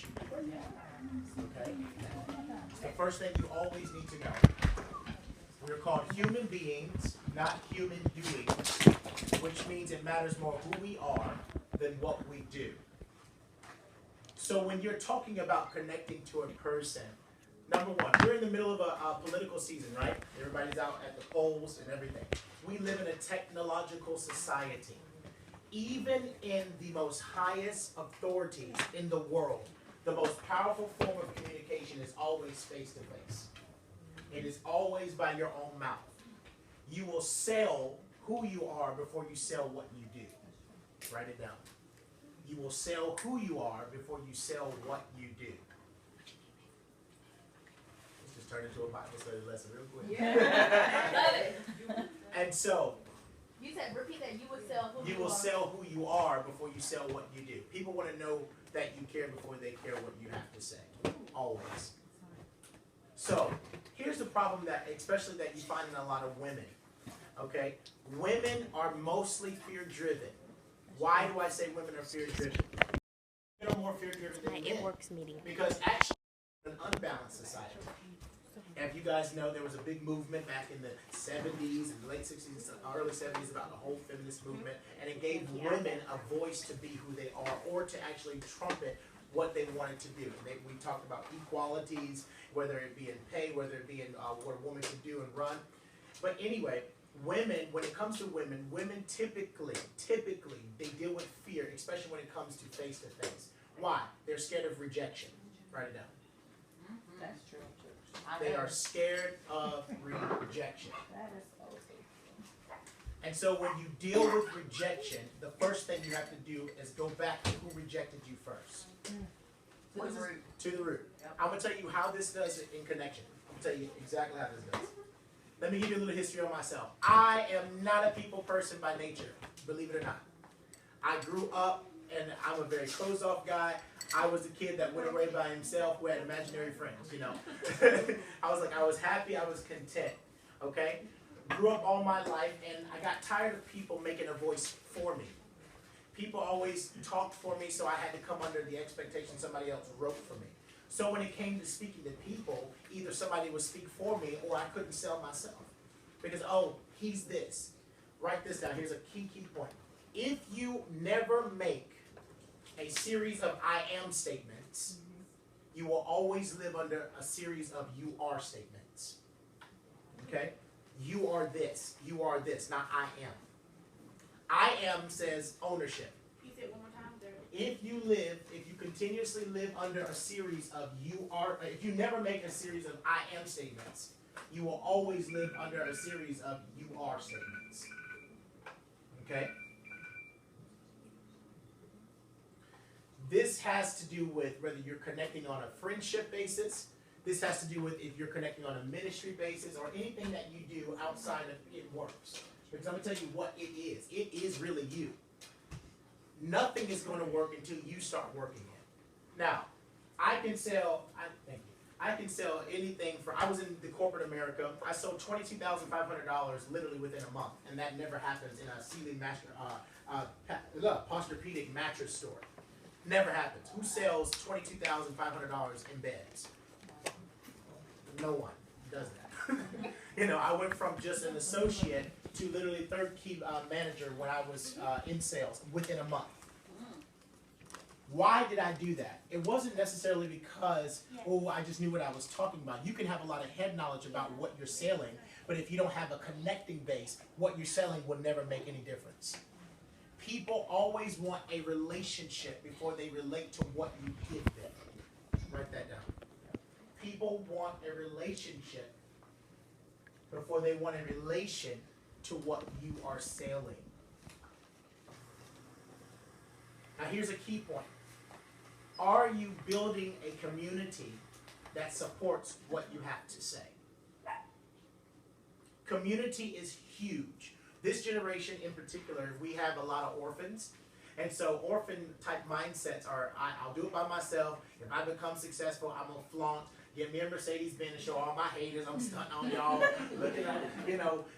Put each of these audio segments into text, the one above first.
about you. Okay? It's the first thing you always need to know. We're called human beings, not human doings, which means it matters more who we are than what we do. So when you're talking about connecting to a person, number one, we're in the middle of a political season, right? Everybody's out at the polls and everything. We live in a technological society. Even in the most highest authorities in the world, the most powerful form of communication is always face-to-face. It is always by your own mouth. You will sell who you are before you sell what you do. Write it down. You will sell who you are before you sell what you do. Let's just turn into a Bible study lesson real quick. Yeah. Love it. And so, you said, repeat that, you will sell who you will sell who you are before you sell what you do. People want to know that you care before they care what you have to say. Always. So, here's the problem that, especially that you find in a lot of women. Okay? Women are mostly fear-driven. Why do I say women are fear-driven? Women are more fear-driven than men. It works meeting. Because actually, we're an unbalanced society. If you guys know, there was a big movement back in the 70s and late 60s, early 70s about the whole feminist movement, and it gave women a voice to be who they are or to actually trumpet what they wanted to do. We talked about equalities, whether it be in pay, whether it be in what a woman can do and run. But anyway, women, when it comes to women, women typically, they deal with fear, especially when it comes to face-to-face. Why? They're scared of rejection. Write it down. That's true. They are scared of rejection. That is so true. And so when you deal with rejection, the first thing you have to do is go back to who rejected you first. To the root. To the root. Yep. I'm going to tell you how this does it in connection. I'm going to tell you exactly how this does. Let me give you a little history on myself. I am not a people person by nature, believe it or not. I grew up, and I'm a very closed-off guy. I was the kid that went away by himself who had imaginary friends, you know. I was happy, I was content, okay? Grew up all my life, and I got tired of people making a voice for me. People always talked for me, so I had to come under the expectation somebody else wrote for me. So when it came to speaking to people, either somebody would speak for me or I couldn't sell myself. Because, oh, he's this. Write this down. Here's a key point. If you never make a series of I am statements, you will always live under a series of you are statements. Okay? You are this, not I am. I am says ownership. You said one more time. If you continuously live under a series of you are, if you never make a series of I am statements, you will always live under a series of you are statements. Okay? This has to do with whether you're connecting on a friendship basis. This has to do with if you're connecting on a ministry basis or anything that you do outside of it works. Because I'm going to tell you what it is. It is really you. Nothing is going to work until you start working it. Now, I can sell anything for, I was in the corporate America. I sold $22,500 literally within a month. And that never happens in a Sealy Posturepedic mattress store. Never happens. Who sells $22,500 in beds? No one does that. You know, I went from just an associate to literally third key manager when I was in sales within a month. Why did I do that? It wasn't necessarily because, oh, I just knew what I was talking about. You can have a lot of head knowledge about what you're selling, but if you don't have a connecting base, what you're selling will never make any difference. People always want a relationship before they relate to what you give them. Write that down. People want a relationship before they want a relation to what you are selling. Now here's a key point. Are you building a community that supports what you have to say? Community is huge. This generation in particular, we have a lot of orphans. And so orphan type mindsets are, I'll do it by myself. If I become successful, I'm going to flaunt. Give me a Mercedes-Benz and show all my haters I'm stunting on y'all. Looking at,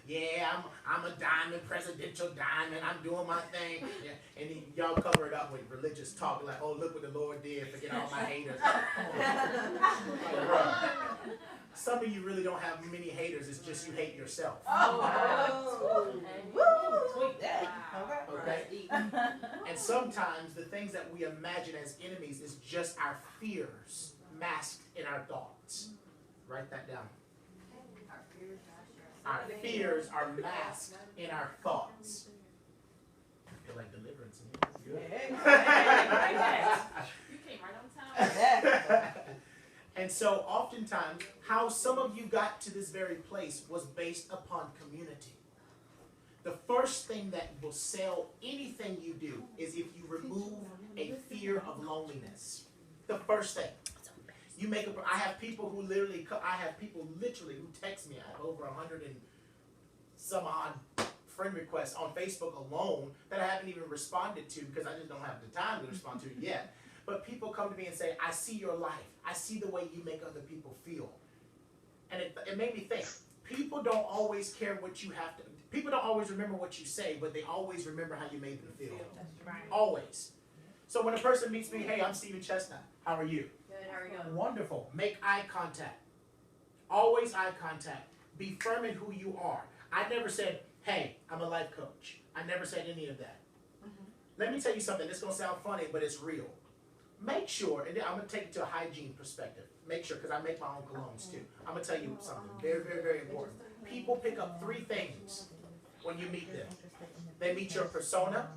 yeah, I'm a diamond, presidential diamond. I'm doing my thing. Yeah. And y'all cover it up with religious talk. Like, oh, look what the Lord did. Forget all my haters. Like, bro, some of you really don't have many haters. It's just you hate yourself. Tweet that. Okay? And sometimes the things that we imagine as enemies is just our fears masked in our thoughts. Write that down. Our fears are masked in our thoughts. I feel like deliverance in here. That's good. You came right on time. And so oftentimes, how some of you got to this very place was based upon community. The first thing that will sell anything you do is if you remove a fear of loneliness. The first thing. You make I have people who literally who text me. I have over 100 and some odd friend requests on Facebook alone that I haven't even responded to because I just don't have the time to respond to it yet. But people come to me and say, I see your life. I see the way you make other people feel. And it made me think, people don't always care what you have to, people don't always remember what you say, but they always remember how you made them feel. That's right. Always. So when a person meets me, hey, I'm Stephen Chestnut. How are you? Good, how are you? Wonderful. Make eye contact. Always eye contact. Be firm in who you are. I never said, hey, I'm a life coach. I never said any of that. Let me tell you something. It's going to sound funny, but it's real. Make sure, and I'm going to take it to a hygiene perspective. Make sure, because I make my own colognes too. I'm going to tell you something very, very, very important. People pick up 3 things when you meet them. They meet your persona.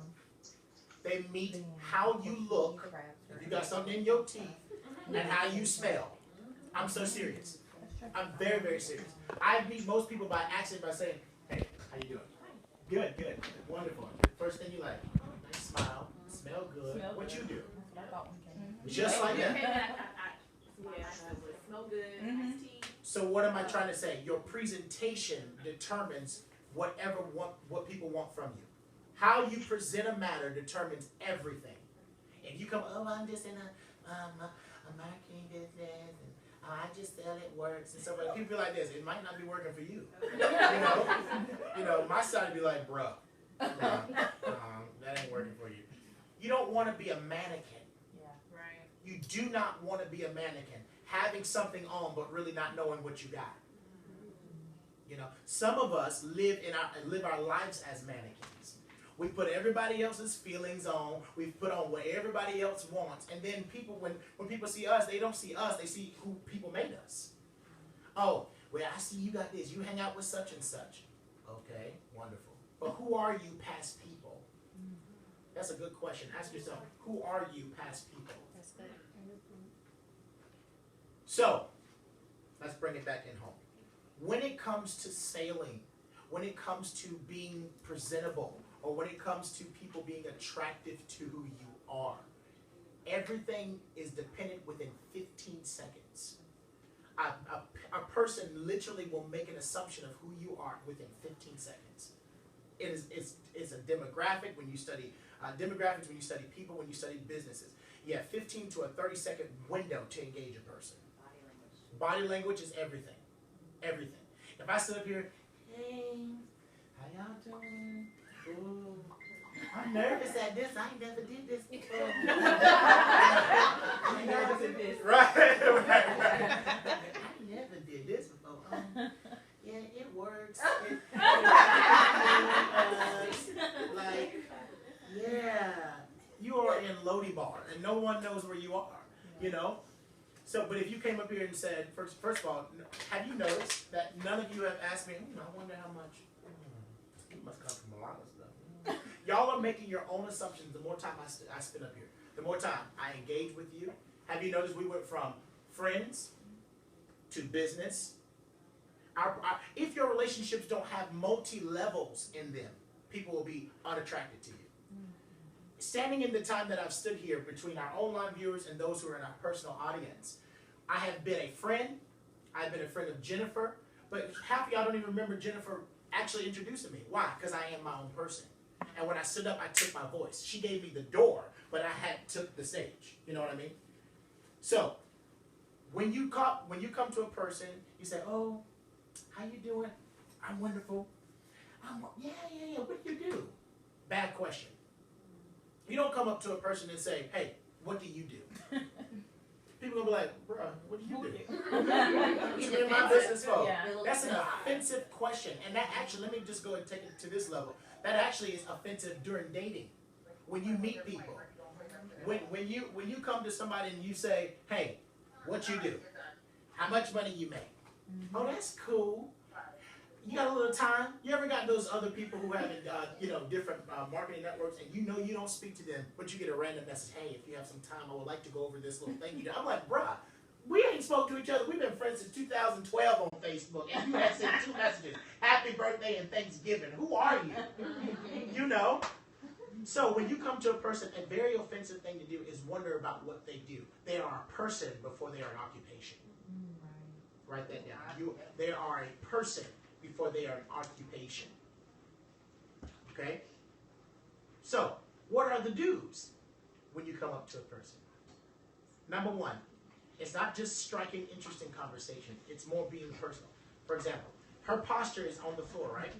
They meet how you look. If you got something in your teeth. And how you smell. I'm so serious. I'm very, very serious. I meet most people by accident by saying, hey, how you doing? Good, good. Wonderful. First thing you like, nice smile, smell good. What you do? Just like that. Smell good, nice tea. So what am I trying to say? Your presentation determines what people want from you. How you present a matter determines everything. If you come, oh, I'm just in a marketing business, and I just sell it works, and so people be like this. It might not be working for you. You know, my side would be like, bruh, that ain't working for you. You don't want to be a mannequin. Yeah, right. You do not want to be a mannequin, having something on but really not knowing what you got. You know, some of us live our lives as mannequins. We put everybody else's feelings on. We put on what everybody else wants. And then people, when people see us, they don't see us. They see who people made us. Oh, well, I see you got this. You hang out with such and such. Okay, wonderful. But who are you past people? That's a good question. Ask yourself, who are you past people? That's good. So, let's bring it back in home. When it comes to sailing, when it comes to being presentable, or when it comes to people being attractive to who you are, everything is dependent within 15 seconds. A person literally will make an assumption of who you are within 15 seconds. It's a demographic when you study demographics, when you study people, when you study businesses. You have 15 to a 30-second window to engage a person. Body language is everything. Everything. If I sit up here, hey, how y'all doing? Ooh, I'm nervous at this. I ain't never did this before. I never did this. Right. I never did this before. Yeah, it works. Like, yeah, you are in Lodi Bar, and no one knows where you are. You know. So, but if you came up here and said, first of all, have you noticed that none of you have asked me? I wonder how much. It must come from a lot of stuff. Y'all are making your own assumptions the more time I spend up here. The more time I engage with you. Have you noticed we went from friends to business? If your relationships don't have multi-levels in them, people will be unattracted to you. Standing in the time that I've stood here between our online viewers and those who are in our personal audience, I have been a friend. I've been a friend of Jennifer. But half of y'all don't even remember Jennifer actually introducing me. Why? Because I am my own person. And when I stood up, I took my voice. She gave me the door, but I had took the stage. You know what I mean? So, when you come to a person, you say, "Oh, how you doing? I'm wonderful. Yeah. What do you do?" Bad question. You don't come up to a person and say, "Hey, what do you do?" People gonna be like, "Bruh, what do you do? What you in my business for?" Yeah. That's an offensive question. And that actually, let me just go and take it to this level. That actually is offensive during dating. When you meet people. When you come to somebody and you say, "Hey, what you do? How much money you make?" "Oh, that's cool. You got a little time?" You ever got those other people who have different marketing networks, and you know you don't speak to them, but you get a random message, "Hey, if you have some time, I would like to go over this little thing you do." I'm like, "Bruh, we ain't spoke to each other. We've been friends since 2012 on Facebook, and you have sent 2 messages, happy birthday and Thanksgiving. Who are you?" You know? So when you come to a person, a very offensive thing to do is wonder about what they do. They are a person before they are an occupation. Write that down. They are a person before they are an occupation. Okay? So, what are the do's when you come up to a person? Number 1, it's not just striking, interesting conversation. It's more being personal. For example, her posture is on the floor, right?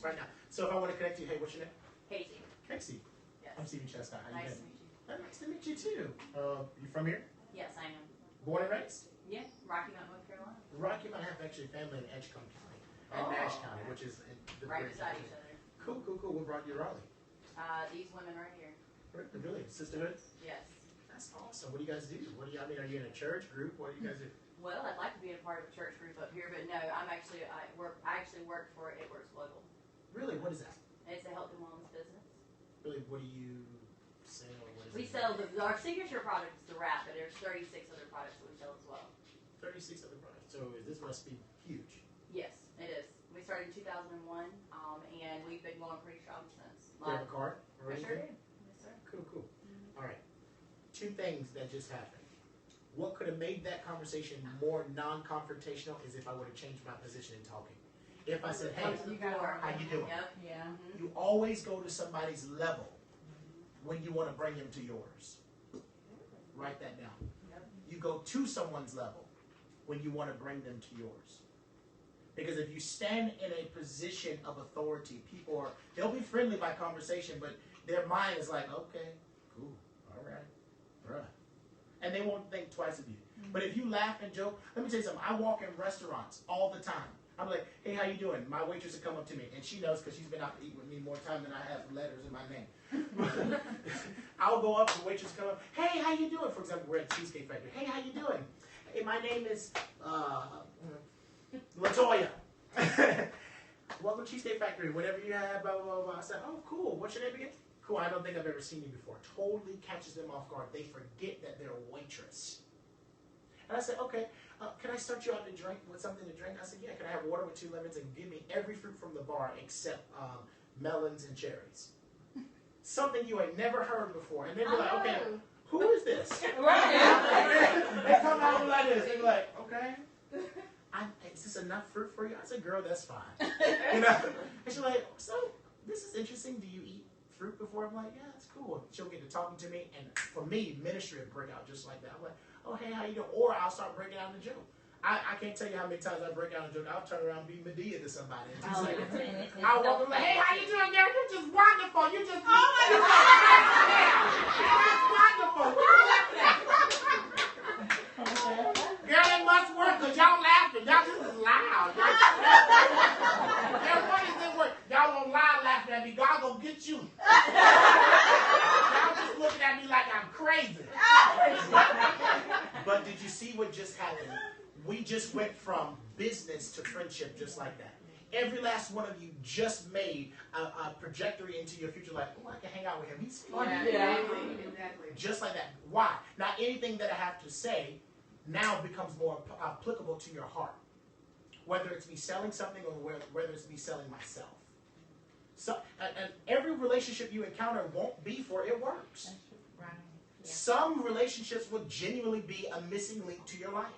Right now. So if I want to connect to you, hey, what's your name? Casey. Casey. Yes. I'm Stephen Chestnut. How you Nice to doing? meet you. Nice to meet you too. You from here? Yes, I am. Born and raised? Yeah, Rocky Mount, North Carolina. Rocky Mount. I have actually family in Edgecombe County and Oh. Nash County, which is in the Right great beside county. each other. Cool. What brought you to Raleigh? These women right here. Really? Sisterhood? Yes. That's awesome. What do you guys do? Are you in a church group? What do you guys do? Well, I'd like to be a part of a church group up here, but no, I actually work for Edwards Global. Really? What is that? It's a health and wellness business. Really, what do you sell? What is We it? sell our signature product is the wrap, but there's 36 other products that we sell as well. 36 other products. So this must be huge. Yes, it is. We started in 2001, and we've been going pretty strong since. Do you have a card? Or I sure anything? do. Yes, sir. Cool. All right. 2 things that just happened. What could have made that conversation more non-confrontational is if I would have changed my position in talking. If I said, "Hey, You got how you doing?" Yep. Yeah. You always go to somebody's level when you want to bring them to yours. Write that down. Yep. You go to someone's level when you want to bring them to yours. Because if you stand in a position of authority, they'll be friendly by conversation, but their mind is like, "Okay, cool, all right, bruh." And they won't think twice of you. But if you laugh and joke, let me tell you something. I walk in restaurants all the time. I'm like, "Hey, how you doing?" My waitress will come up to me, and she knows because she's been out to eat with me more time than I have letters in my name. I'll go up, the waitress will come up, "Hey, how you doing?" For example, we're at Cheesecake Factory. "Hey, how you doing?" "Hey, my name is LaToya." "Welcome to Cheesecake Factory. Whatever you have, blah, blah, blah, blah." I said, "Oh, cool. What's your name again?" "Cool, I don't think I've ever seen you before." Totally catches them off guard. They forget that they're a waitress. And I said, "Okay, can I start you out to drink with something to drink?" I said, "Yeah, can I have water with 2 lemons and give me every fruit from the bar except melons and cherries." Something you ain't never heard before. And then they're like, "Okay, who is this?" Right. They come out like this. They're like, "Okay. Is this enough fruit for you?" I said, "Girl, that's fine." You know? And she's like, "So, this is interesting. Do you eat fruit before?" I'm like, "Yeah, that's cool." She'll get to talking to me, and for me, ministry will break out just like that. I'm like, "Oh, hey, how you doing?" Or I'll start breaking out in a joke. I can't tell you how many times I break out in a joke. I'll turn around and be Medea to somebody in 2 seconds. I'll walk up like, "Hey, how you doing, girl? You're just wonderful. You just, oh my God, that's wonderful. What you laughing at?" "Girl, it must work because y'all laughing. Y'all just is loud. Girl, what is it work? Y'all won't lie laughing at me. God gonna get you. Y'all just looking at me like I'm crazy." But did you see what just happened? We just went from business to friendship just like that. Every last one of you just made a trajectory into your future, like, "Oh, I can hang out with him. He's funny." Yeah. Exactly. Just like that. Why? Now, anything that I have to say now becomes more applicable to your heart. Whether it's me selling something or whether it's me selling myself. So, and every relationship you encounter won't be for it works. Right. Some relationships will genuinely be a missing link to your life.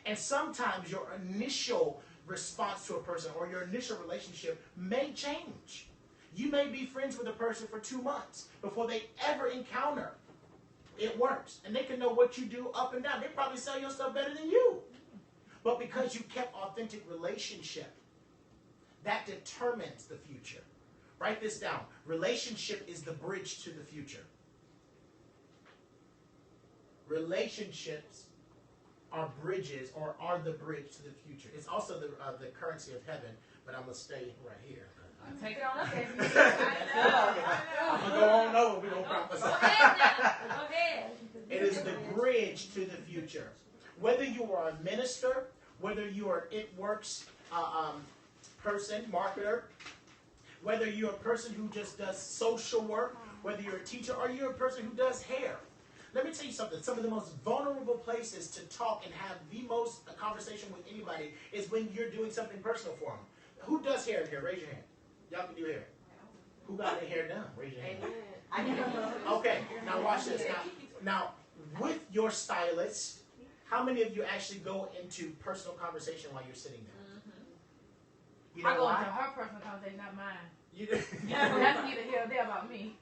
And sometimes your initial response to a person or your initial relationship may change. You may be friends with a person for 2 months before they ever encounter it works. And they can know what you do up and down. They probably sell your stuff better than you. But because you kept authentic relationship, that determines the future. Write this down. Relationship is the bridge to the future. Relationships are bridges, or are the bridge to the future. It's also the currency of heaven, but I'm going to stay right here. Take it on up there. I'm going to go on over. We're going to prophesy. Go ahead. It is the bridge to the future. Whether you are a minister, whether you are It Works person, marketer, whether you're a person who just does social work, whether you're a teacher, or you're a person who does hair. Let me tell you something. Some of the most vulnerable places to talk and have the most conversation with anybody is when you're doing something personal for them. Who does hair in here? Raise your hand. Y'all can do hair. Who got their hair done? Raise your hand. Okay, now watch this. Now, with your stylist, how many of you actually go into personal conversation while you're sitting there? You know I go why? into her personal conversation, not mine. You That's neither here or there about me.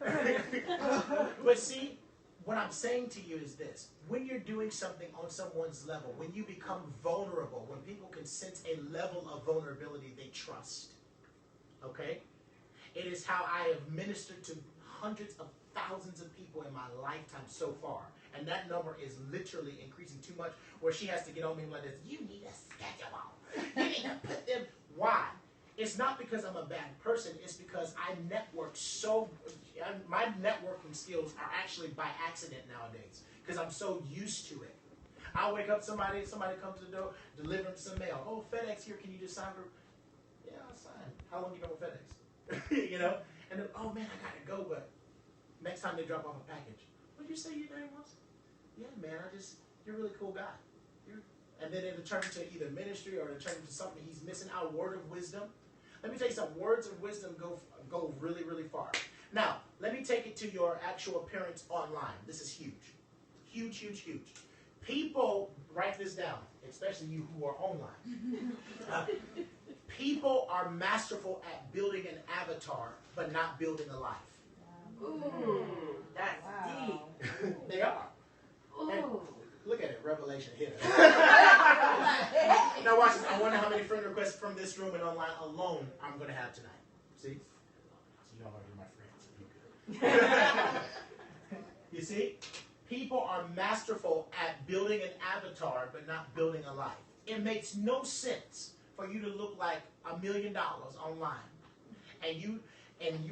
But see, what I'm saying to you is this. When you're doing something on someone's level, when you become vulnerable, when people can sense a level of vulnerability they trust, okay? It is how I have ministered to hundreds of thousands of people in my lifetime so far. And that number is literally increasing too much, where she has to get on me like this. You need a schedule. You need to put them. Why? It's not because I'm a bad person. It's because I network so. My networking skills are actually by accident nowadays because I'm so used to it. I wake up, somebody comes to the door, delivering some mail. Oh, FedEx here. Can you just sign for? Yeah, I'll sign. How long you been with FedEx? You know. And then, oh man, I gotta go. But next time they drop off a package, what did you say your name was? Yeah, man. You're a really cool guy. And then it'll turn into either ministry or it'll turn into something he's missing. Our word of wisdom. Let me tell you something. Words of wisdom go really, really far. Now, let me take it to your actual appearance online. This is huge. Huge, huge, huge. People, write this down, especially you who are online. People are masterful at building an avatar, but not building a life. Ooh, that's deep. They are. Ooh. And look at it, Revelation hit it. Now watch this. I wonder how many friend requests from this room and online alone I'm going to have tonight. See? So y'all are my friends. You see? People are masterful at building an avatar, but not building a life. It makes no sense for you to look like $1 million online, and you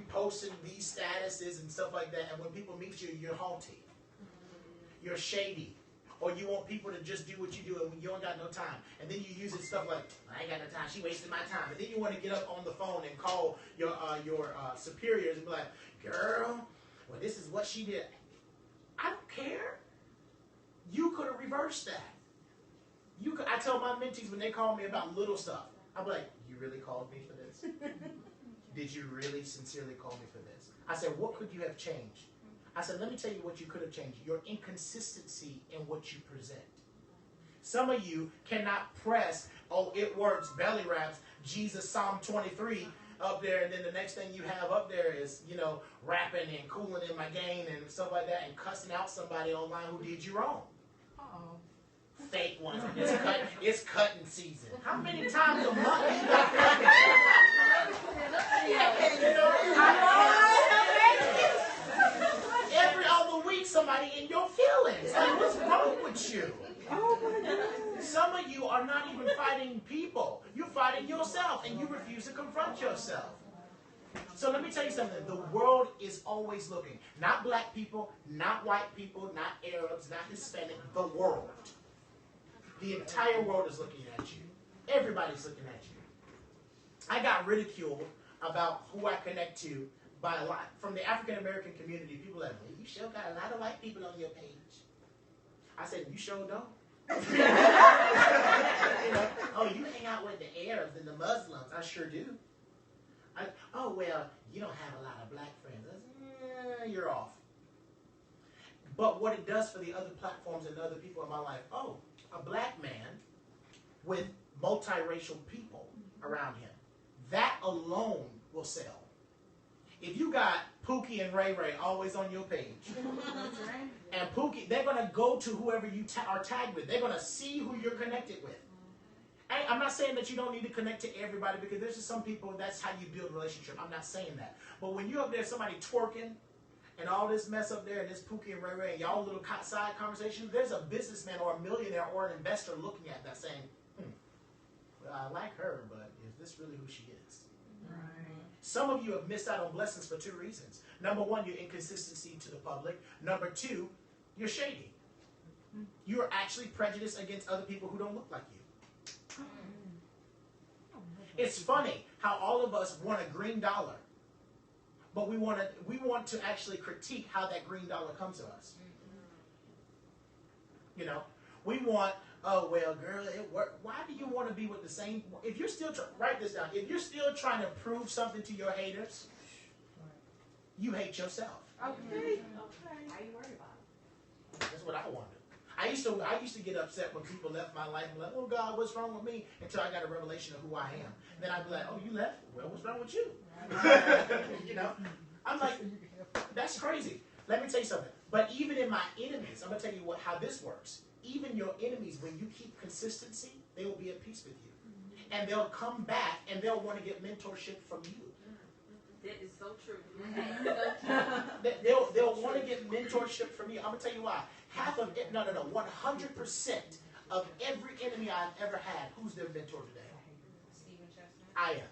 posting these statuses and stuff like that, and when people meet you, you're haughty, you're shady, or you want people to just do what you do, and when you don't got no time, and then you use it stuff like, I ain't got no time, she wasted my time, and then you want to get up on the phone and call your superiors and be like, girl, well, this is what she did. I don't care. You could have reversed that. I tell my mentees when they call me about little stuff, I'm like, you really called me for this? Did you really sincerely call me for this? I said, what could you have changed? I said, let me tell you what you could have changed. Your inconsistency in what you present. Some of you cannot press, oh, it works, belly wraps, Jesus, Psalm 23 up there, and then the next thing you have up there is, rapping and cooling in my game and stuff like that, and cussing out somebody online who did you wrong. Uh-oh. Fake ones. It's cutting season. How many times a month you got every other week somebody in your feelings. Like, what's wrong with you? Some of you are not even fighting people. You're fighting yourself, and you refuse to confront yourself. So let me tell you something. The world is always looking. Not black people, not white people, not Arabs, not Hispanic. The world. The entire world is looking at you. Everybody's looking at you. I got ridiculed about who I connect to by a lot. From the African American community, people are like, well, you sure got a lot of white people on your page. I said, you sure don't. Oh, you hang out with the Arabs and the Muslims. I sure do. Oh, well, you don't have a lot of black friends. I said, you're off. But what it does for the other platforms and other people in my life, oh, a black man with multiracial people around him, that alone will sell. If you got Pookie and Ray Ray always on your page, and Pookie, they're going to go to whoever you are tagged with. They're going to see who you're connected with. And I'm not saying that you don't need to connect to everybody, because there's just some people, that's how you build a relationship. I'm not saying that. But when you're up there, somebody twerking, and all this mess up there, and this Pookie and Ray Ray, and y'all little side conversations, there's a businessman or a millionaire or an investor looking at that saying, well, I like her, but is this really who she is? Right. Some of you have missed out on blessings for 2 reasons. Number 1, your inconsistency to the public. Number 2, you're shady. You are actually prejudiced against other people who don't look like you. It's funny how all of us want a green dollar, but we want to actually critique how that green dollar comes to us. You know, we want, oh, well, girl, it worked. Why do you want to be with the same? If you're still, write this down. If you're still trying to prove something to your haters, you hate yourself. Okay. Why are you worried about it? That's what I wanted. I used to get upset when people left my life and be like, oh God, what's wrong with me? Until I got a revelation of who I am. And then I'd be like, oh, you left? Well, what's wrong with you? You know? I'm like, that's crazy. Let me tell you something. But even in my enemies, I'm going to tell you how this works. Even your enemies, when you keep consistency, they will be at peace with you. And they'll come back and they'll want to get mentorship from you. That is so true. They'll want to get mentorship from you. I'm going to tell you why. 100% of every enemy I've ever had, who's their mentor today? I am.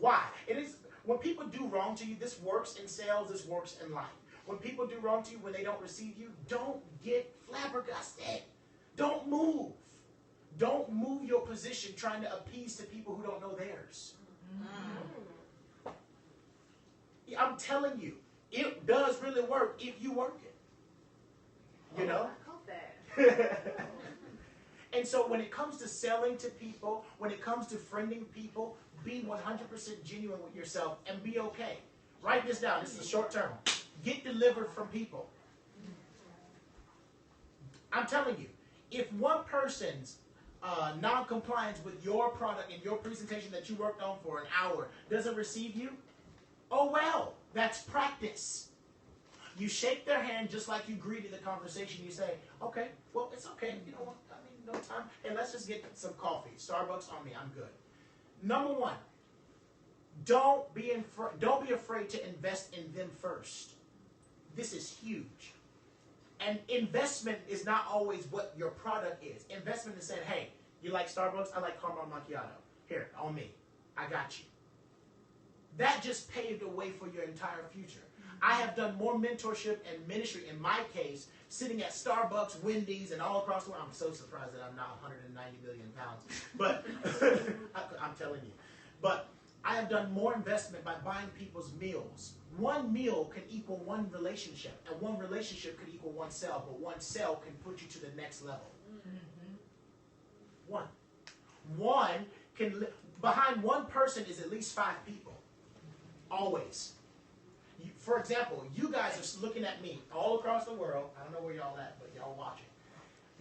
Why? It is when people do wrong to you, this works in sales, this works in life. When people do wrong to you, when they don't receive you, don't get flabbergasted. Don't move. Don't move your position trying to appease to people who don't know theirs. I'm telling you, it does really work if you work it. You know? I hope that. And so when it comes to selling to people, when it comes to friending people, be 100% genuine with yourself and be okay. Write this down. This is short term. Get delivered from people. I'm telling you, if one person's non-compliance with your product and your presentation that you worked on for an hour doesn't receive you, oh well, that's practice. You shake their hand just like you greeted the conversation. You say, okay, well, it's okay. You know what? I mean, no time. And let's just get some coffee. Starbucks on me. I'm good. Number 1, don't be afraid to invest in them first. This is huge. And investment is not always what your product is. Investment is saying, hey, you like Starbucks? I like caramel macchiato. Here, on me. I got you. That just paved the way for your entire future. I have done more mentorship and ministry, in my case, sitting at Starbucks, Wendy's, and all across the world. I'm so surprised that I'm not 190 billion pounds. But I'm telling you. But I have done more investment by buying people's meals. One meal can equal one relationship, and one relationship can equal one sale, but one sale can put you to the next level. One can, behind one person is at least 5 people. Always. For example, you guys are looking at me all across the world. I don't know where y'all at, but y'all watching.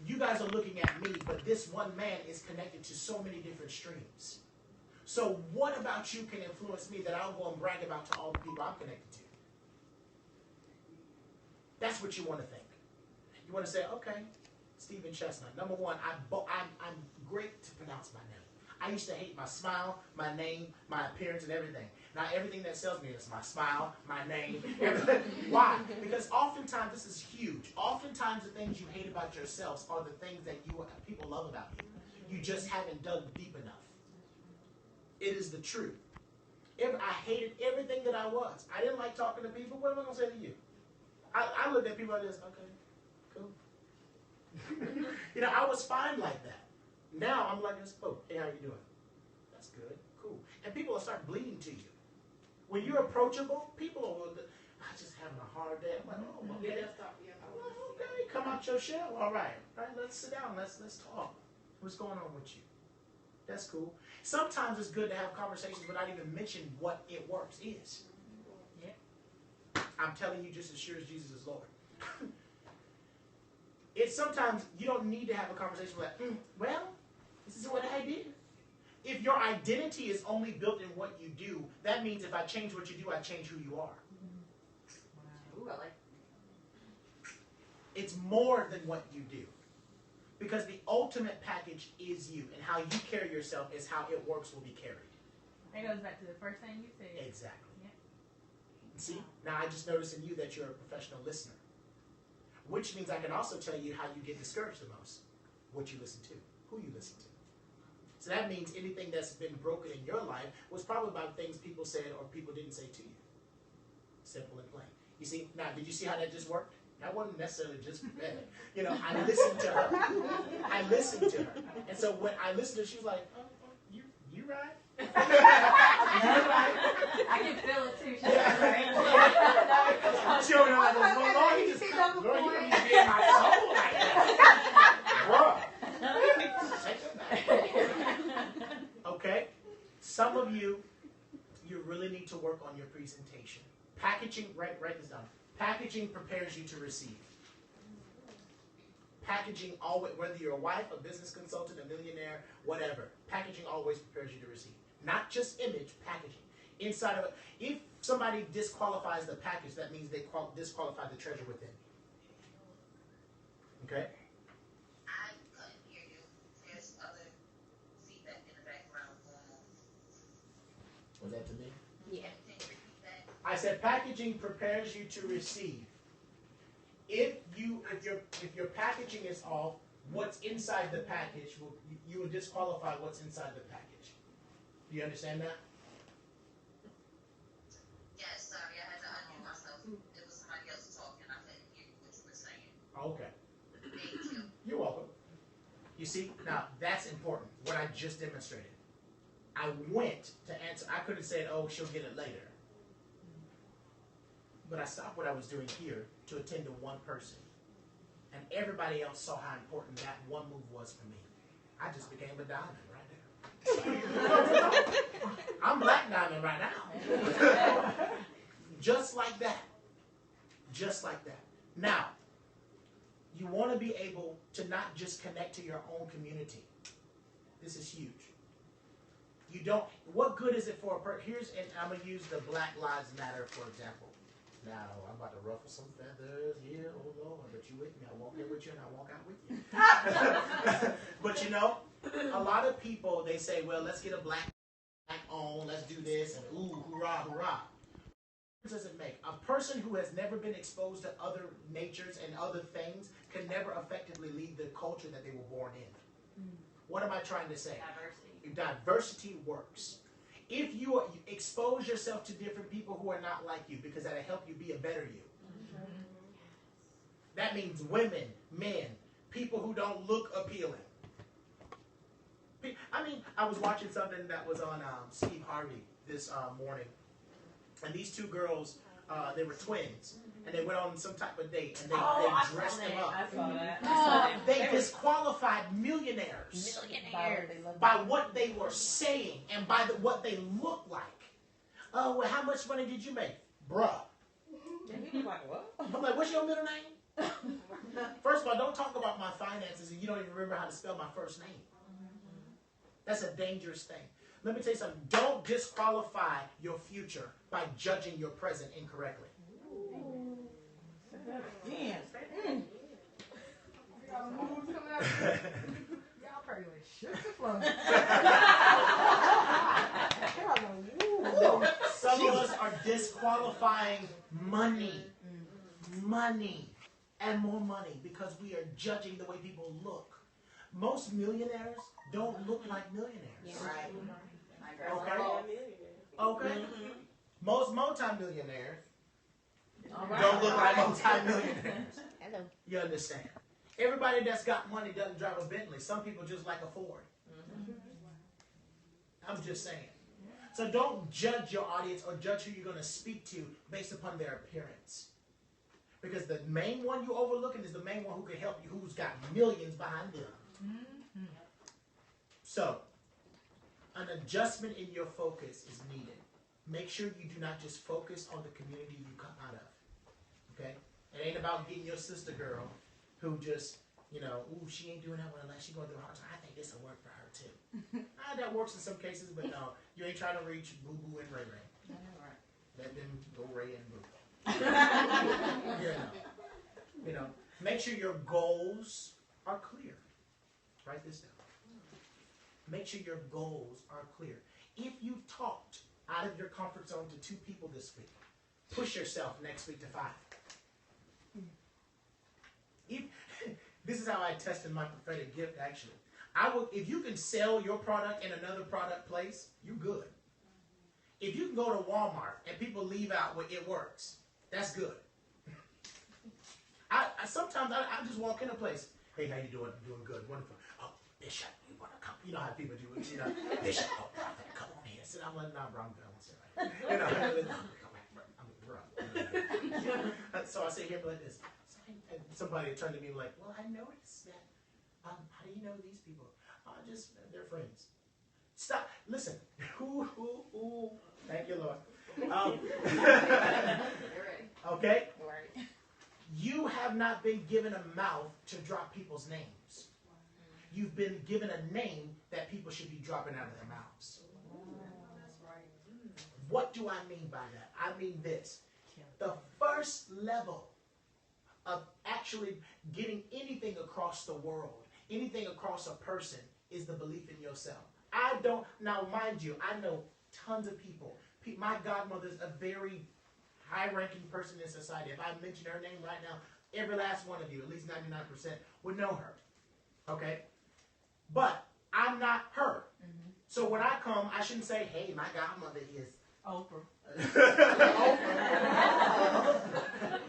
You guys are looking at me, but this one man is connected to so many different streams. So what about you can influence me that I'll go and brag about to all the people I'm connected to? That's what you want to think. You want to say, okay, Stephen Chestnut. Number 1, I'm great to pronounce my name. I used to hate my smile, my name, my appearance, and everything. Now everything that sells me is my smile, my name, everything. Why? Because oftentimes, this is huge. Oftentimes the things you hate about yourselves are the things that people love about you. You just haven't dug deep enough. It is the truth. I hated everything that I was. I didn't like talking to people. What am I going to say to you? I looked at people like this. Okay, cool. You know, I was fine like that. Now I'm like this. Oh, hey, how you doing? That's good. Cool. And people will start bleeding to you. When you're approachable, people will, I'm just having a hard day. I'm like, oh, okay. Okay, come out your shell. All right. All right, let's sit down. Let's talk. What's going on with you? That's cool. Sometimes it's good to have conversations without even mentioning what it works is. Yeah. I'm telling you just as sure as Jesus is Lord. It's sometimes you don't need to have a conversation like, well, this is what I did. If your identity is only built in what you do, that means if I change what you do, I change who you are. Ooh, I like. It's more than what you do. Because the ultimate package is you, and how you carry yourself is how it works will be carried. That goes back to the first thing you said. Exactly. Yeah. See, now I just noticed in you that you're a professional listener. Which means I can also tell you how you get discouraged the most. What you listen to, who you listen to. So that means anything that's been broken in your life was probably about things people said or people didn't say to you. Simple and plain. You see, now did you see how that just worked? That wasn't necessarily just bad. You know, I listened to her. I listened to her. And so when I listened to her, she was like, oh, you right? You right? I can feel it too. She over there like, well, Lord, you just, Lord, you don't need to be in my soul like that. Bruh. Take it back. Okay? Some of you really need to work on your presentation. Packaging, write this down. Packaging prepares you to receive. Packaging always, whether you're a wife, a business consultant, a millionaire, whatever, packaging always prepares you to receive. Not just image, packaging. Inside of it, if somebody disqualifies the package, that means they disqualify the treasure within. Okay? I couldn't hear you. There's other feedback in the background going on. Was that to me? Yeah. Can you repeat that? I said packaging prepares you to receive. If your packaging is off, what's inside the package you will disqualify what's inside the package. Do you understand that? Yes, sorry, I had to unmute myself. It was somebody else talking. I couldn't hear what you were saying. Okay. Thank you. You're welcome. You see, now that's important, what I just demonstrated. I went to answer. I could have said, oh, she'll get it later. But I stopped what I was doing here to attend to one person. And everybody else saw how important that one move was for me. I just became a diamond right there. I'm Black Diamond right now. Just like that. Just like that. Now, you want to be able to not just connect to your own community. This is huge. You don't, what good is it for a person? Here's, and I'm going to use the Black Lives Matter, for example. Now, I'm about to ruffle some feathers here, oh Lord, but you with me. I walk in with you and I walk out with you. But you know, a lot of people, they say, well, let's get a black on, let's do this, and ooh, hoorah, hoorah. What does it make? A person who has never been exposed to other natures and other things can never effectively lead the culture that they were born in. What am I trying to say? Diversity. Diversity works. If you expose yourself to different people who are not like you, because that'll help you be a better you. That means women, men, people who don't look appealing. I mean, I was watching something that was on Steve Harvey this morning, and these two girls, they were twins, and they went on some type of date, and they dressed them up. I saw that. They disqualified millionaires by what they were saying and by what they looked like. Oh, well, how much money did you make? Bruh. And he was like, what? I'm like, what's your middle name? First of all, don't talk about my finances and you don't even remember how to spell my first name. That's a dangerous thing. Let me tell you something. Don't disqualify your future by judging your present incorrectly. Yeah. Y'all probably would shook the floor. Some of us are disqualifying money, and more money because we are judging the way people look. Most millionaires don't look like millionaires. Right. Okay. Most multi-millionaires don't look like multi-millionaires. Hello. You understand? Everybody that's got money doesn't drive a Bentley. Some people just like a Ford. I'm just saying. So don't judge your audience or judge who you're going to speak to based upon their appearance. Because the main one you're overlooking is the main one who can help you, who's got millions behind them. So, an adjustment in your focus is needed. Make sure you do not just focus on the community you come out of. Okay? It ain't about getting your sister girl who just, You know, ooh, she ain't doing that one unless she's going through a hard time. I think this will work for her too. That works in some cases, but no, you ain't trying to reach Boo Boo and Ray Ray. Let them go Ray and Boo. You know, make sure your goals are clear. Write this down. Make sure your goals are clear. If you've talked out of your comfort zone to 2 people this week, push yourself next week to 5. This is how I tested my prophetic gift, actually. If you can sell your product in another product place, you're good. If you can go to Walmart and people leave out what it works, that's good. Sometimes I just walk in a place. Hey, how you doing? I'm doing good. Wonderful. Oh, Bishop, you want to come? You know how people do it. You know, Bishop, oh, prophet, come on here. Sit. I'm like, nah, bro, I'm good. I'm sit right here. You know, so I sit here like this. And somebody turned to me like, well, I noticed that. How do you know these people? Just they're friends. Stop. Listen. Ooh. Thank you, Lord. Okay. You have not been given a mouth to drop people's names. You've been given a name that people should be dropping out of their mouths. What do I mean by that? I mean this. The first level of actually getting anything across the world, anything across a person, is the belief in yourself. Now mind you, I know tons of people. My godmother's a very high-ranking person in society. If I mention her name right now, every last one of you, at least 99%, would know her. Okay? But I'm not her. Mm-hmm. So when I come, I shouldn't say, hey, my godmother is Oprah. Oprah.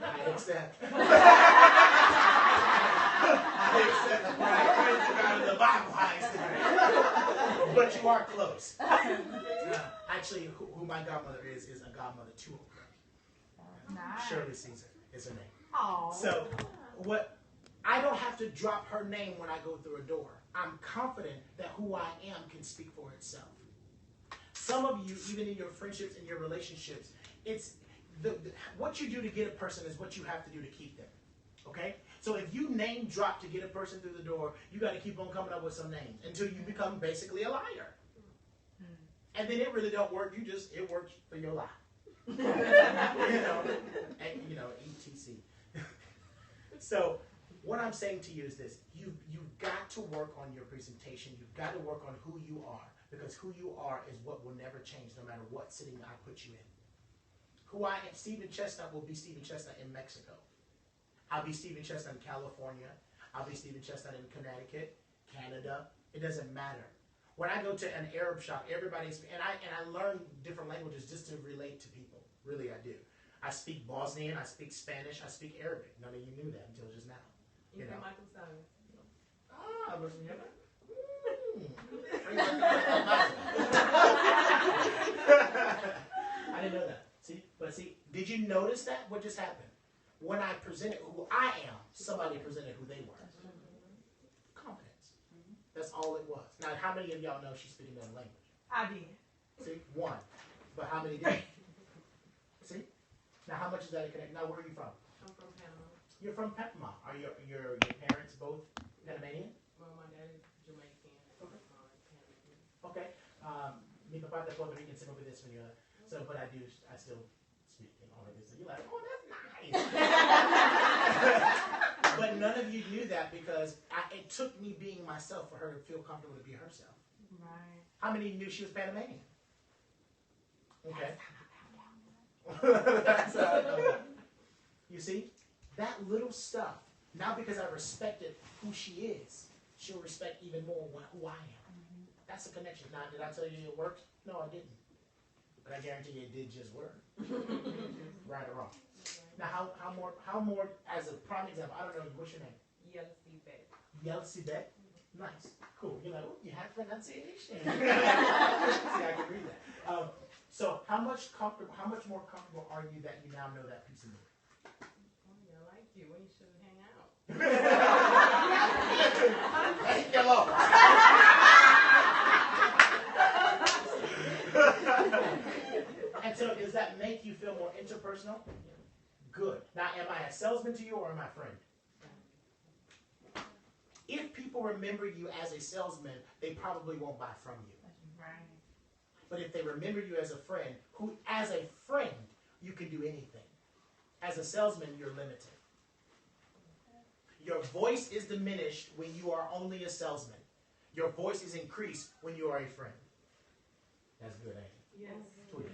I accept. I accept. Praise the God of the Bible. I accept. But you are close. Actually, who my godmother is a godmother to Oprah. Nice. Shirley Caesar is her name. Aww. So I don't have to drop her name when I go through a door. I'm confident that who I am can speak for itself. Some of you, even in your friendships and your relationships, it's what you do to get a person is what you have to do to keep them. Okay? So if you name drop to get a person through the door, you got to keep on coming up with some names until you become basically a liar. And then it really don't work. It works for your lie. ETC. So what I'm saying to you is this. You've got to work on your presentation. You've got to work on who you are, because who you are is what will never change no matter what sitting I put you in. Who I am, Stephen Chestnut will be Stephen Chestnut in Mexico. I'll be Stephen Chestnut in California. I'll be Stephen Chestnut in Connecticut, Canada. It doesn't matter. When I go to an Arab shop, everybody's, and I learn different languages just to relate to people. Really, I do. I speak Bosnian, I speak Spanish, I speak Arabic. None of you knew that until just now. You know. Michael Simon. I was I didn't know that. See, did you notice that? What just happened? When I presented who I am, somebody presented who they were. Confidence. That's all it was. Now, how many of y'all know she's speaking another language? I did. See, one. But how many did? See? Now, how much is that a connection? Now, where are you from? I'm from Panama. You're from Panama. Are your parents both Panamanian? Well, my dad is Jamaican. Okay. Panamanian. Okay. Mi papá es Puerto Rican, se me olvidó español. So, but I still speak in all of this. So you're like, oh, that's nice. But none of you knew that because it took me being myself for her to feel comfortable to be herself. Right. How many knew she was Panamanian? Okay. You see? That little stuff. Now because I respected who she is, she'll respect even more who I am. Mm-hmm. That's a connection. Now, did I tell you it worked? No, I didn't. But I guarantee you it did just work. Right or wrong. Now, how more, as a prime example, I don't know, what's your name? Yelsibet. Nice. Cool. You're like, oh, you have pronunciation. See, I can read that. So how much more comfortable are you that you now know that piece of me? I like you. We shouldn't hang out. Thank you, Lord. And so does that make you feel more interpersonal? Good. Now, am I a salesman to you or am I a friend? people remember you as a salesman, they probably won't buy from you. Right. But if they remember you as a friend, you can do anything. As a salesman, you're limited. Your voice is diminished when you are only a salesman. Your voice is increased when you are a friend. That's good, ain't it? Yes. Tweet.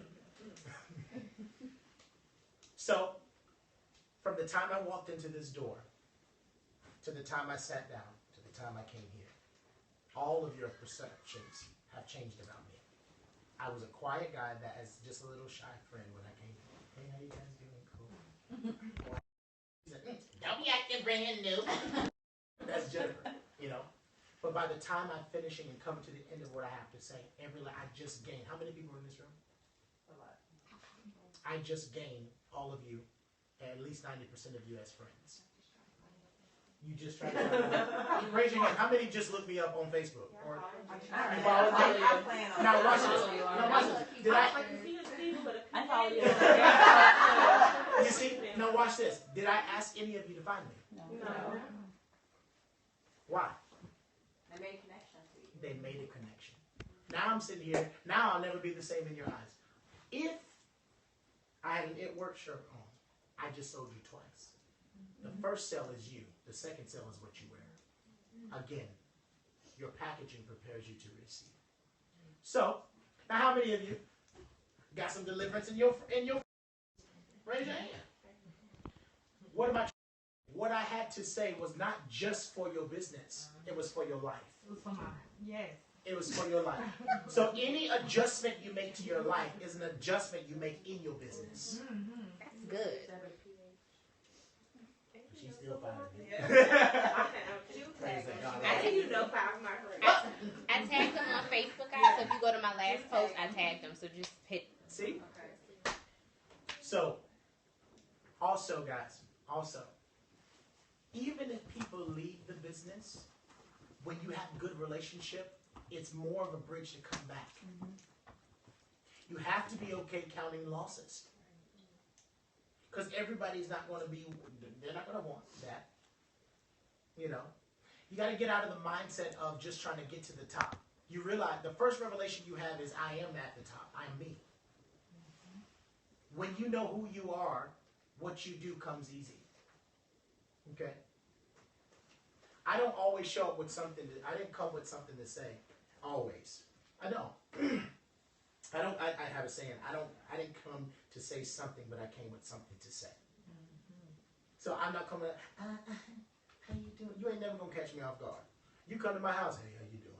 So, from the time I walked into this door, to the time I sat down, to the time I came here, all of your perceptions have changed about me. I was a quiet guy that is just a little shy friend when I came here. Hey, how you guys doing? Cool. Don't be acting brand new. That's Jennifer, you know. But by the time I'm finishing and coming to the end of what I have to say, I just gained. How many people are in this room? A lot. I just gained all of you, at least 90% of you as friends. You just tried to raise your hand. How many just looked me up on Facebook? Or you followed me? Now watch this. Now watch this. Did I follow you. you see? Now watch this. Did I ask any of you to find me? No. Why? They made a connection to you. They made a connection. Now I'm sitting here. Now I'll never be the same in your eyes. If I had an It Works shirt on, I just sold you twice. The first sale is you. The second sale is what you wear. Again, your packaging prepares you to receive. So, now how many of you got some deliverance in your raise your hand? What about you? What I had to say was not just for your business. It was for your life. It was for mine. Yes. It was for your life. So any adjustment you make to your life is an adjustment you make in your business. That's good. She's still finding it. Praise God. I think you know five of my friends. I tagged them on Facebook, guys. So if you go to my last post, I tagged them. So just hit. See? So, also, guys, even if people leave the business, when you have good relationship, it's more of a bridge to come back. You have to be okay counting losses. Because everybody's not going to be, they're not going to want that. You know, you got to get out of the mindset of just trying to get to the top. You realize the first revelation you have is I am at the top. I'm me. When you know who you are, what you do comes easy. Okay? I don't always show up with something. I didn't come with something to say. Always. I don't. I have a saying. I didn't come to say something, but I came with something to say. So I'm not coming. How you doing? You ain't never gonna catch me off guard. You come to my house. Hey, how you doing?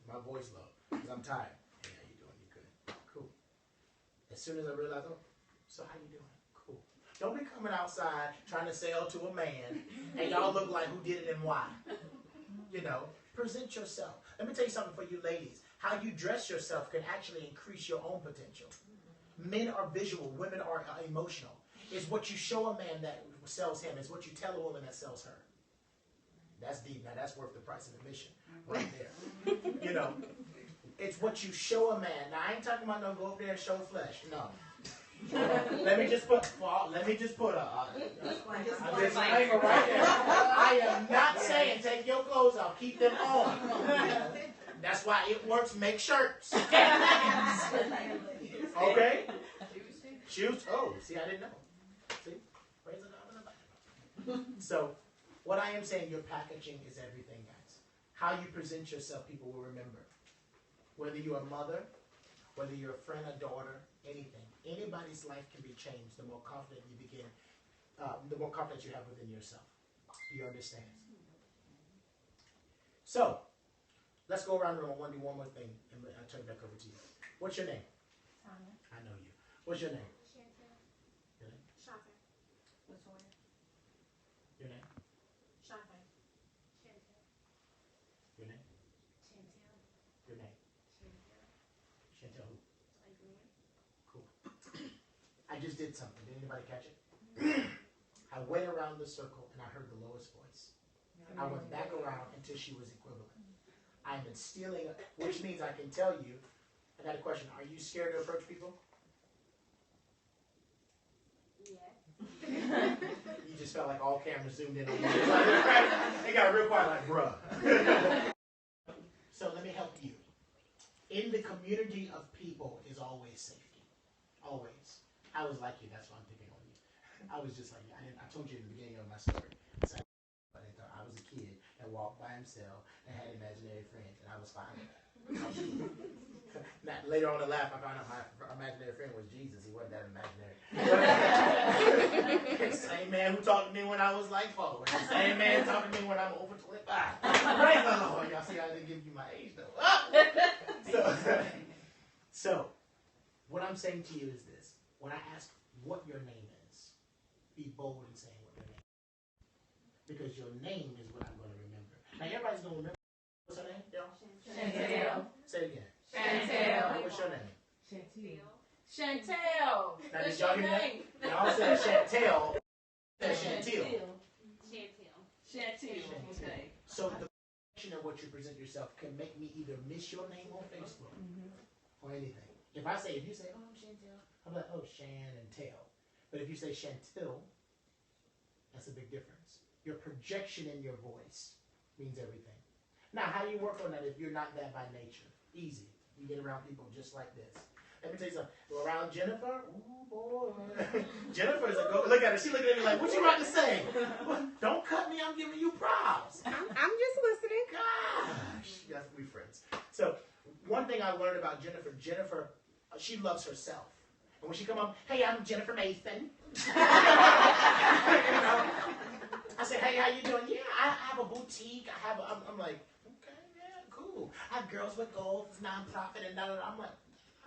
My voice low because I'm tired. Hey, how you doing? You good? Cool. As soon as I realize, oh, so how you doing? Cool. Don't be coming outside trying to sell to a man, and y'all look like who did it and why. You know, present yourself. Let me tell you something for you ladies. How you dress yourself can actually increase your own potential. Men are visual. Women are emotional. It's what you show a man that sells him. It's what you tell a woman that sells her. That's deep. Now, that's worth the price of admission right there. You know, it's what you show a man. Now, I ain't talking about no go up there and show flesh. No. Let me just put a disclaimer right there. I am not saying take your clothes off, keep them on. That's why It Works make shirts. Okay? Shoes. Oh, see, I didn't know. See? Praise the God in the Bible. So, what I am saying, your packaging is everything, guys. How you present yourself, people will remember. Whether you're a mother, whether you're a friend, a daughter, anything. Anybody's life can be changed the more confident you begin, the more confidence you have within yourself. Do you understand? So, let's go around the room. I want to do one more thing, and I'll turn it back over to you. What's your name? Tanya. I know you. What's your name? Chantel. Your name? Shante. Latoya. Your name? Shante. Chantel. Your name? Chantel. Your name? Chantel. Chantel who? Like Green. Cool. I just did something. Did anybody catch it? I went around the circle and I heard the lowest voice. I went back around until she was equivalent. I'm instilling, which means I can tell you, I got a question. Are you scared to approach people? Yeah. You just just felt like all cameras zoomed in on me. It got real quiet, like, bruh. So let me help you. In the community of people is always safety. Always. I was like you, that's why I'm picking on you. I was just like you. I told you in the beginning of my story. So I was a kid that walked by himself and had imaginary friends, and I was fine with that. Now, later on in life, I found out my imaginary friend was Jesus. He wasn't that imaginary. Same man who talked to me when I was like 4. Same man talking to me when I'm over 25. Praise the Lord. Y'all see I didn't give you my age, though. So, what I'm saying to you is this. When I ask what your name is, be bold in saying what your name is. Because your name is what I'm going to remember. Now, everybody's going to remember. What's her name, y'all? Chantel. Say it again. Chantel. What's your name? Chantel. Chantel. Now, did That's y'all your hear name. that? Y'all said Chantel. Said Chantil. Chantel. Okay. So the function of what you present yourself can make me either miss your name on Facebook or anything. If you say, oh, I'm Chantel, I'm like, oh, Shan and Tail. But if you say Chantil, that's a big difference. Your projection in your voice means everything. Now, how do you work on that if you're not that by nature? Easy. You get around people just like this. Let me tell you something. Around Jennifer, ooh boy. Jennifer's a go. Look at her. She looking at me like, what you about to say? Don't cut me. I'm giving you props. I'm just listening. Gosh. Yes, we friends. So, one thing I learned about Jennifer, she loves herself. And when she come up, hey, I'm Jennifer Mason. You know? I said, hey, how you doing? Yeah, I have a boutique. I'm like, okay, yeah, cool. I have Girls with Goals, it's nonprofit, and I'm like,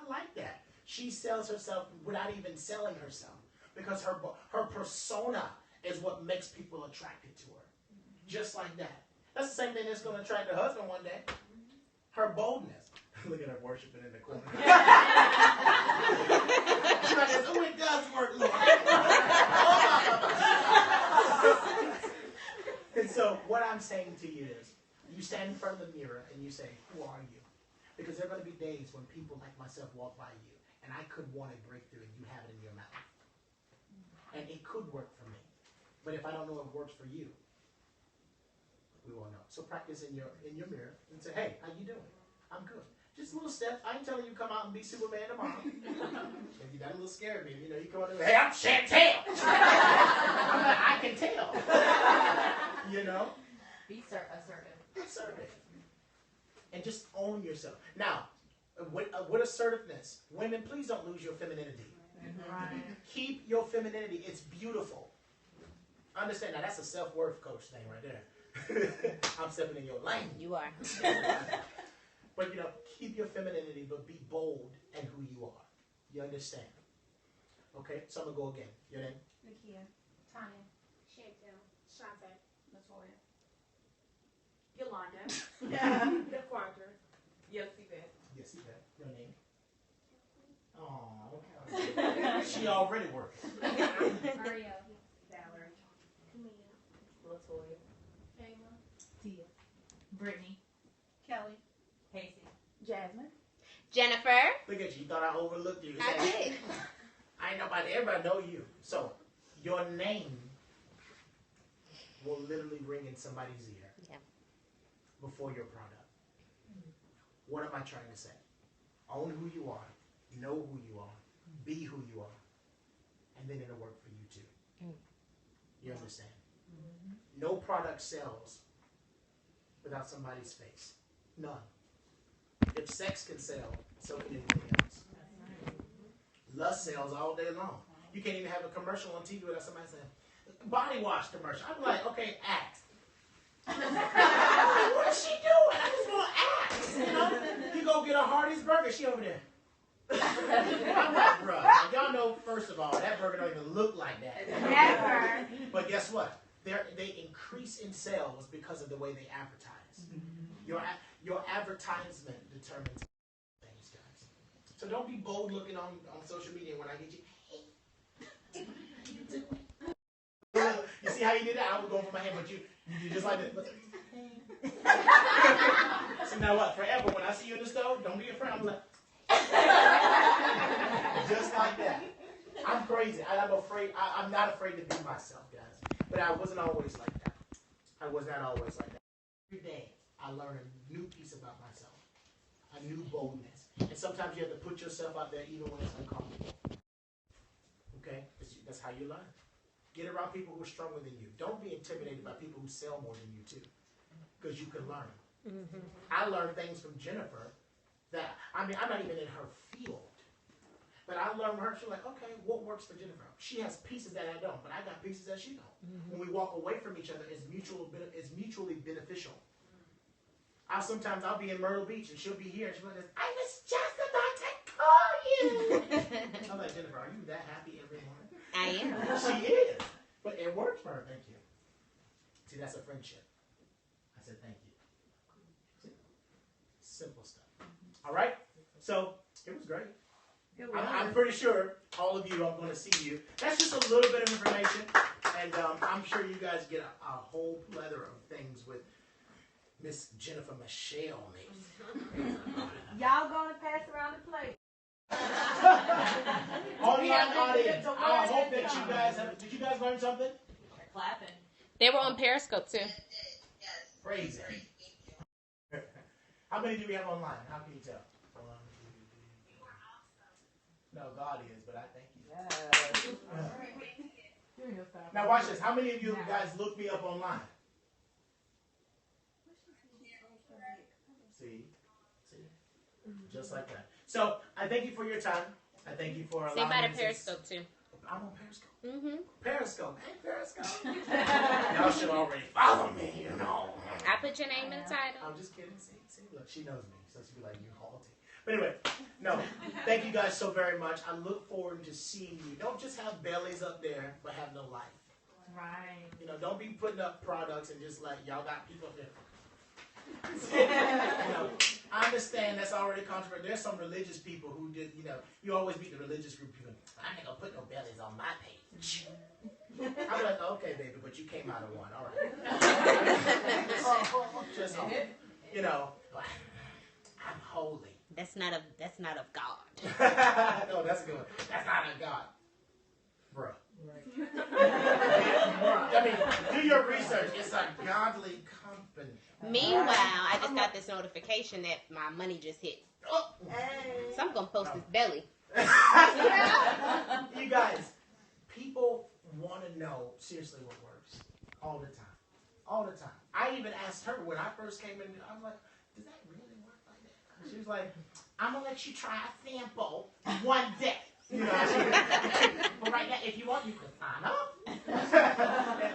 I like that. She sells herself without even selling herself because her persona is what makes people attracted to her. Just like that. That's the same thing that's going to attract her husband one day. Her boldness. Look at her worshiping in the corner. She's like, oh, it does work, Lord. And so what I'm saying to you is, you stand in front of the mirror and you say, who are you? Because there are going to be days when people like myself walk by you, and I could want a breakthrough and you have it in your mouth. And it could work for me. But if I don't know if it works for you, we won't know. So practice in your mirror and say, hey, how you doing? I'm good. Just little steps. I ain't telling you come out and be Superman tomorrow. That a little scared me. You know, you come out and hey, I'm Chantel. I'm like, I can tell. You know? Be assertive. Assertive. And just own yourself. Now, with assertiveness, women, please don't lose your femininity. Right. Keep your femininity. It's beautiful. Understand that. That's a self-worth coach thing right there. I'm stepping in your lane. You are. But, you know, keep your femininity, but be bold in who you are. You understand? Okay, so I'm going to go again. Your name? Nakia. Tanya. Chantel. Shante. Latoya. Yolanda. DeQuandra. Yosibeth. Yes, you have. Your name? Oh, she already working. Mario. Valerie. Camille. Latoya. Kayla. Tia. Brittany. Kelly. Casey. Jasmine. Jennifer. Look at you. You thought I overlooked you. I did. I ain't nobody. Everybody know you. So, your name will literally ring in somebody's ear before your product. What am I trying to say? Own who you are. Know who you are. Be who you are. And then it'll work for you too. You understand? No product sells without somebody's face. None. If sex can sell, so can anything else. Lust sells all day long. You can't even have a commercial on TV without somebody saying, body wash commercial. I'm like, okay, act. What is she doing? I just want to act. You know? You go get a Hardee's burger, she over there. I'm like, bro, y'all know, first of all, that burger don't even look like that. Never. But guess what? They increase in sales because of the way they advertise. Your advertisement determines things, guys. So don't be bold looking on social media when I get you. Hey, how you doing? You see how you did that? I was going for my hand, but you just like this. So now what? Forever, when I see you in the store, don't be afraid. I'm like, just like that. I'm crazy. I'm afraid. I'm not afraid to be myself, guys. But I wasn't always like that. I was not always like that. Every day, I learn a new piece about myself, a new boldness. And sometimes you have to put yourself out there even when it's uncomfortable. Okay? That's how you learn. Get around people who are stronger than you. Don't be intimidated by people who sell more than you too, because you can learn. Mm-hmm. I learned things from Jennifer that, I mean, I'm not even in her field. But I learned from her, she's like, okay, what works for Jennifer? She has pieces that I don't, but I got pieces that she don't. Mm-hmm. When we walk away from each other, it's mutually beneficial. Sometimes I'll be in Myrtle Beach and she'll be here and she'll be like, I was just about to call you. I'm like, Jennifer, are you that happy every morning? I am. She is. But it works for her, thank you. See, that's a friendship. I said, thank you. See? Simple stuff. All right? So, it was great. I'm pretty sure all of you, I'm going to see you. That's just a little bit of information. And I'm sure you guys get a whole plethora of things with Miss Jennifer Michelle me. Y'all gonna pass around the plate. Online audience, I hope that you guys have. Did you guys learn something? They're clapping. They were on Periscope too. Yes. Praise it. How many do we have online? How can you tell? No, God is, but I thank you. Now watch this. How many of you guys look me up online? See? Just like that. So, I thank you for your time. I thank you for allowing me. Say bye to Periscope too. I'm on Periscope. Mm-hmm. Periscope. Hey, Periscope. Y'all should already follow me, you know. I put your name in the title. I'm just kidding. See, look, she knows me. So she'll be like, you halting. But anyway, no. Thank you guys so very much. I look forward to seeing you. Don't just have bellies up there, but have no life. Right. You know, don't be putting up products and just like, y'all got people up there. You know, I understand that's already controversial. There's some religious people who did, you know, you always meet the religious group people. I ain't gonna put no bellies on my page. I'm like, okay, baby, but you came out of one. All right. Just, you know, I'm holy. That's not of God. No, that's a good one. That's not of God. Bruh. I mean, do your research. It's a godly company. Meanwhile, I just got this notification that my money just hit. Oh. So I'm gonna post this belly. You guys, people want to know seriously what works all the time. All the time. I even asked her when I first came in, I was like, does that really work like that? And she was like, I'm going to let you try a sample one day. You know, but right now, if you want, you can sign up.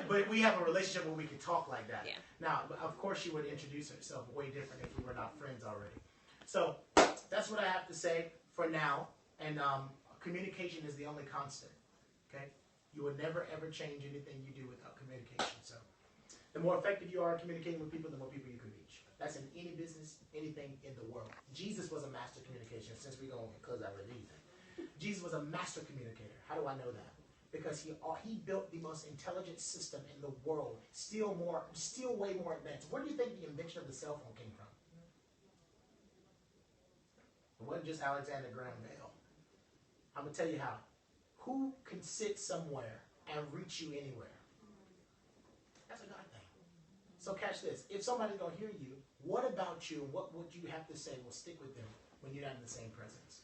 But we have a relationship where we can talk like that. Yeah. Now, of course, she would introduce herself way different if we were not friends already. So that's what I have to say for now. And communication is the only constant. Okay? You will never, ever change anything you do without communication. So the more effective you are in communicating with people, the more people you can reach. That's in any business, anything in the world. Jesus was a master communicator. Since we're going to close out with these. Jesus was a master communicator. How do I know that? Because he built the most intelligent system in the world, still way more advanced. Where do you think the invention of the cell phone came from? It wasn't just Alexander Graham Bell. I'm going to tell you how. Who can sit somewhere and reach you anywhere? That's a God thing. So catch this. If somebody's going to hear you, what about you, what would you have to say will stick with them when you're not in the same presence?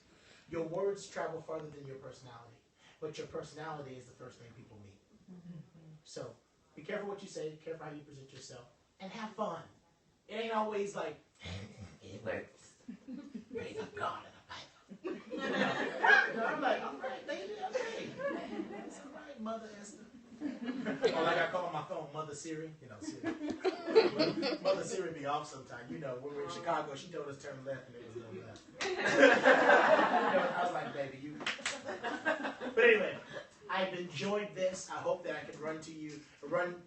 Your words travel farther than your personality. But your personality is the first thing people meet. So be careful what you say, careful how you present yourself, and have fun. It ain't always like, it works. Praise of God in the Bible. I'm like, all right, baby, okay. That's all right, Mother Esther. Or like I call my phone Mother Siri. You know, Siri. Mother Siri be off sometime. You know, when we were in Chicago, she told us to turn left and it was no left. You know, I was like, baby, you. But anyway, I've enjoyed this. I hope that I can run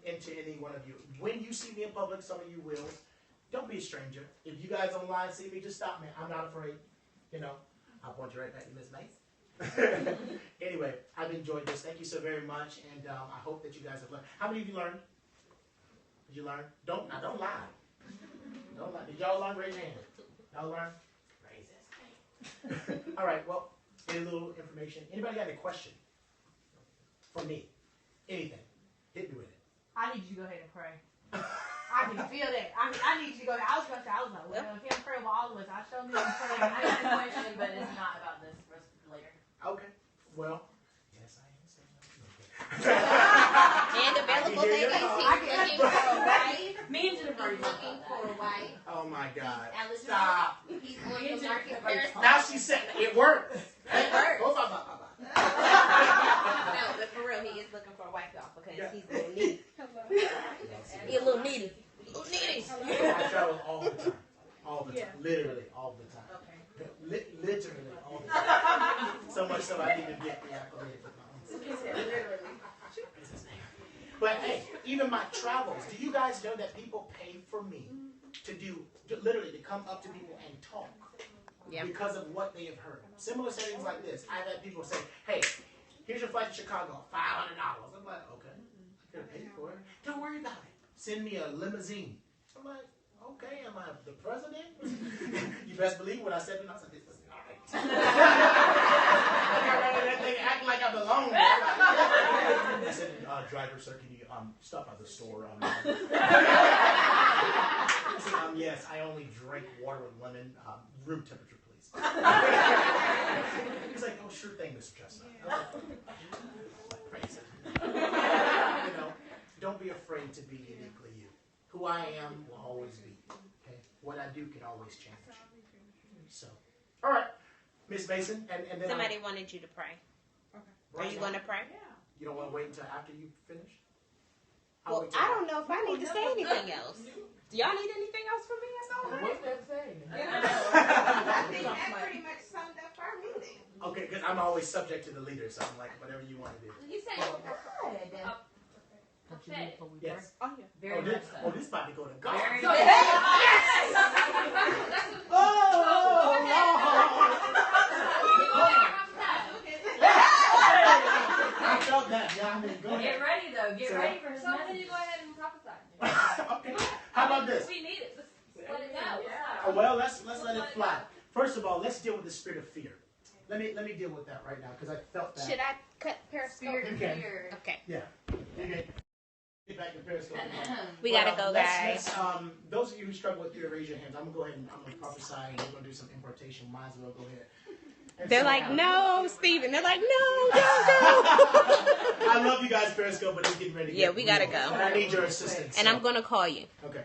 into any one of you. When you see me in public, some of you will. Don't be a stranger. If you guys online see me, just stop me. I'm not afraid. You know, I'll point you right back to Miss Mace. Anyway, I've enjoyed this. Thank you so very much, and I hope that you guys have learned. How many of you learned? Did you learn? Don't lie. Don't lie. Did y'all learn? Raise your hand. Y'all learn? Raise this hand. All right. Well, a little information. Anybody got a question for me? Anything? Hit me with it. I need you to go ahead and pray. I can feel that. I need you to go ahead. I was like, well, if you pray with all of us, I show me to pray. I got a question, but it's not about this. For later. Okay. Well, yes, I am saying And available ladies, he's looking for a wife. Me and Jennifer He's looking for a wife. Oh my God. Eligible. Stop. He's on the market first. Now she said it worked. It worked. Oh, bye, bye, bye, bye. No, but for real, he is looking for a wife, y'all, because he's a little needy. He's a little needy. A little needy. I travel all the time. All the time. Literally all the time. Literally all the time. So much so I didn't even get reactivated with my own. But hey, even my travels, do you guys know that people pay for me to literally to come up to people and talk? Yep. Because of what they have heard. Similar settings like this, I've had people say, hey, here's your flight to Chicago, $500. I'm like, okay, I could have paid for it. Don't worry about it. Send me a limousine. I'm like, okay, am I the president? You best believe what I said when I said this. All right. That thing act like I belong there. I said, driver, sir, can you stop by the store? I said, yes, I only drink water with lemon, room temperature, please. He's like, oh, sure thing, Mr. Chestnut. I was like, praise it. You know, don't be afraid to be uniquely you. Who I am will always be. Okay? What I do can always change. So, all right, Miss Mason, and then Somebody wanted you to pray. Are you going to pray? You don't want to wait until after you finish? Well, I don't know if I need to say anything else. Do y'all need anything else from me? What's that saying? I think that pretty much summed up our meeting. Okay, because I'm always subject to the leader, so I'm like, whatever you want to do. You say Good. Yes. very much so. Oh, this about to go to God. Very Yes! I felt that. Yeah, I mean, go Get ahead. ready though. Get So- ready for his So then message. you go ahead and prophesy. Okay. How about this? We need it. Let's let it go. Oh, well, let's let it fly. First of all, let's deal with the spirit of fear. Let me deal with that right now because I felt that. Should I cut Periscope? Spirit You of can. fear. Okay. Yeah. Okay. Get back to Periscope. We gotta go, let's, guys. those of you who struggle with fear, raise your hands. I'm gonna go ahead and I'm gonna prophesy, and we're gonna do some importation. Might as well go ahead. And They're so- like, no, Stephen. They're like, no, don't go. I love you guys, Periscope, but it's getting ready to Yeah, get we gotta real. go. And I need your assistance. And so- I'm going to call you. Okay.